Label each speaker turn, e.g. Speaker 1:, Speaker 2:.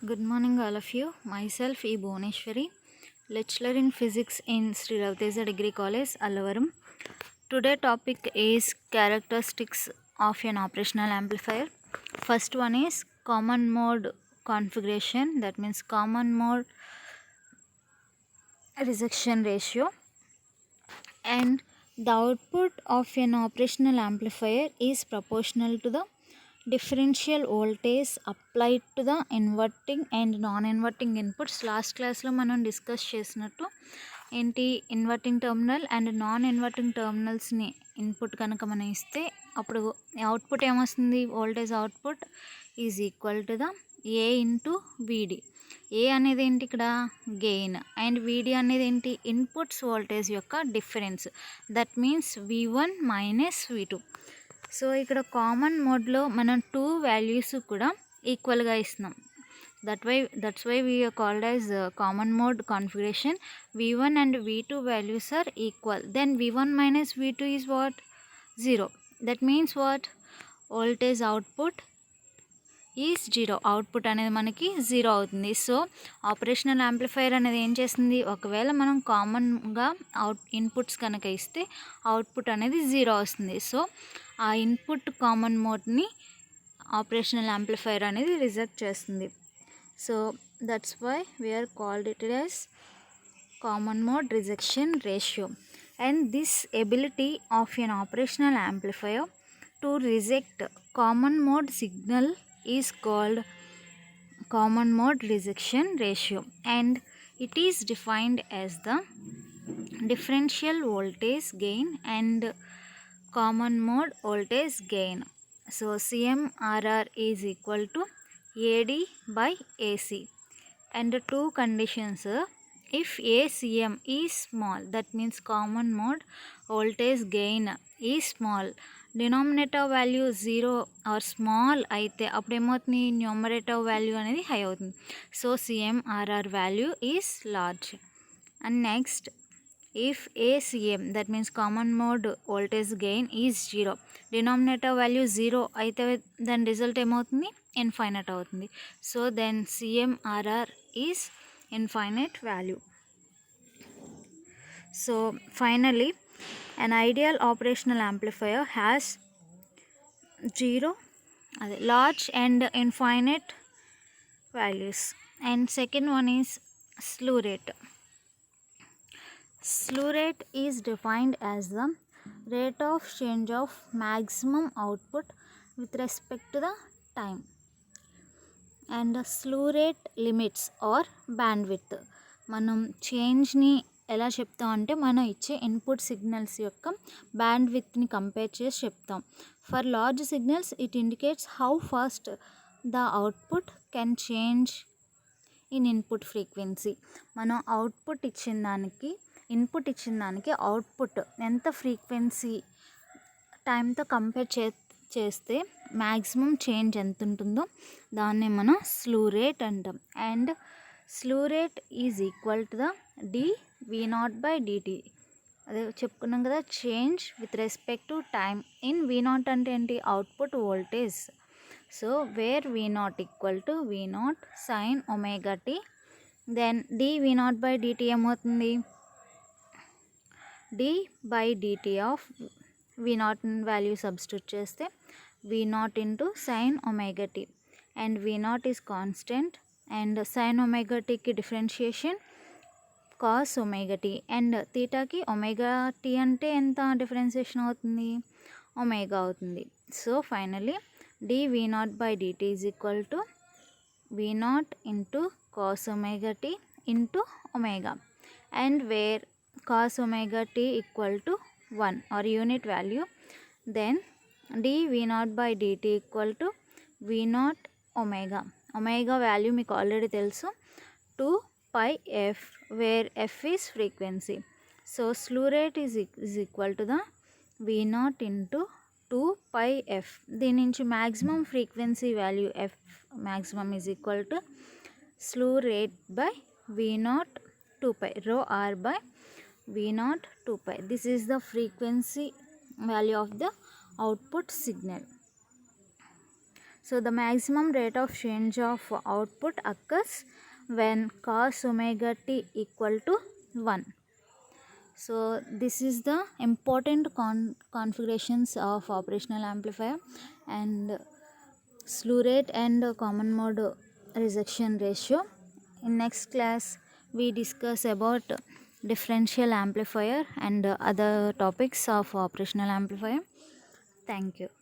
Speaker 1: Good morning, all of you. Myself, E. Bhuneshwari, lecturer in physics in Sri Ravteja Degree College, Allavaram. Today topic is characteristics of an operational amplifier. First one is common mode configuration, that means common mode rejection ratio. And the output of an operational amplifier is proportional to the differential voltage applied to the inverting and non-inverting inputs. Last క్లాస్లో మనం discuss చేసినట్టు ఏంటి, inverting terminal and non inverting టర్మినల్స్ని input కనుక మనం ఇస్తే అప్పుడు output ఏమొస్తుంది, voltage output is equal to the A into VD. A అనేది ఏంటి ఇక్కడ గెయిన్, అండ్ వీడి అనేది ఏంటి ఇన్పుట్స్ వోల్టేజ్ యొక్క difference, that means V1 minus V2. So ఇక్కడ కామన్ మోడ్లో మనం టూ వాల్యూస్ కూడా ఈక్వల్గా ఇస్తున్నాం. That's why we are called as common mode configuration. V1 and V2 values are equal. Then V1 minus V2 is what? 0. That means what? Voltage output is zero. Output అనేది మనకి zero అవుతుంది. So operational amplifier అనేది ఏం చేస్తుంది, ఒకవేళ మనం కామన్గా inputs కనుక ఇస్తే అవుట్పుట్ అనేది జీరో వస్తుంది. సో ఆ ఇన్పుట్ కామన్ మోడ్ని ఆపరేషనల్ యాంప్లిఫైయర్ అనేది రిజెక్ట్ చేస్తుంది. So that's why we are called it as common mode rejection ratio. And this ability of an operational amplifier to reject common mode signal is called common mode rejection ratio, and it is defined as the differential voltage gain and common mode voltage gain. So CMRR is equal to AD by AC, and the two conditions, if ACM is small, that means common mode voltage gain is small, denominator value zero or small అయితే అప్పుడు ఏమవుతుంది, numerator value అనేది high అవుతుంది. So CMRR value is large. And next, if ACM, that means common mode voltage gain is zero, denominator value zero అయితే దాని result ఏమవుతుంది, infinite అవుతుంది. So then CMRR is infinite value. So finally, an ideal operational amplifier has large and infinite values. And second one is slew rate. Slew rate is defined as the rate of change of maximum output with respect to the time. And the slew rate limits or bandwidth, మనం చేంజ్ని ఎలా చెప్తాం అంటే మనం ఇచ్చే input signals యొక్క band విత్ని compare చేసి చెప్తాం. For large signals it indicates how fast the output can change in input frequency. మనం ఇన్పుట్ ఇచ్చిన దానికి అవుట్పుట్ ఎంత ఫ్రీక్వెన్సీ టైంతో కంపేర్ చేస్తే మ్యాక్సిమం చేంజ్ ఎంత ఉంటుందో దాన్ని మనం స్లూ రేట్ అంటాం. And స్లూ rate is equal to the dV0/dt. అదే చెప్పుకున్నాం కదా, change with respect to time in V0 అంటే ఏంటి, output voltage. So where V0 equal to V0 sin ωt, then dV0/dt ఏమవుతుంది, d/dt of V0 value substitute చేస్తే V0 into sin ωt, and V0 is constant, and sin ωtకి differentiation cos ωt, and తీటాకి ωt అంటే ఎంత differentiation అవుతుంది, omega అవుతుంది. So finally dV0/dt is equal to V0 into cos ωt into omega, and where cos ωt equal to 1 or unit value, then dV0/dt equal to V0 omega. Omega value మీకు already తెలుసు, 2πf, where f is frequency. So slew rate is equal to the V0 into 2πf. దీని నుంచి maximum frequency value f maximum is equal to slew rate by V0 2π, rho r by V0 2π. This is the frequency value of the output signal. So the maximum rate of change of output occurs when cos omega t equal to 1. So this is the important configurations of operational amplifier, and slew rate and common mode rejection ratio. In next class we discuss about differential amplifier and other topics of operational amplifier. Thank you.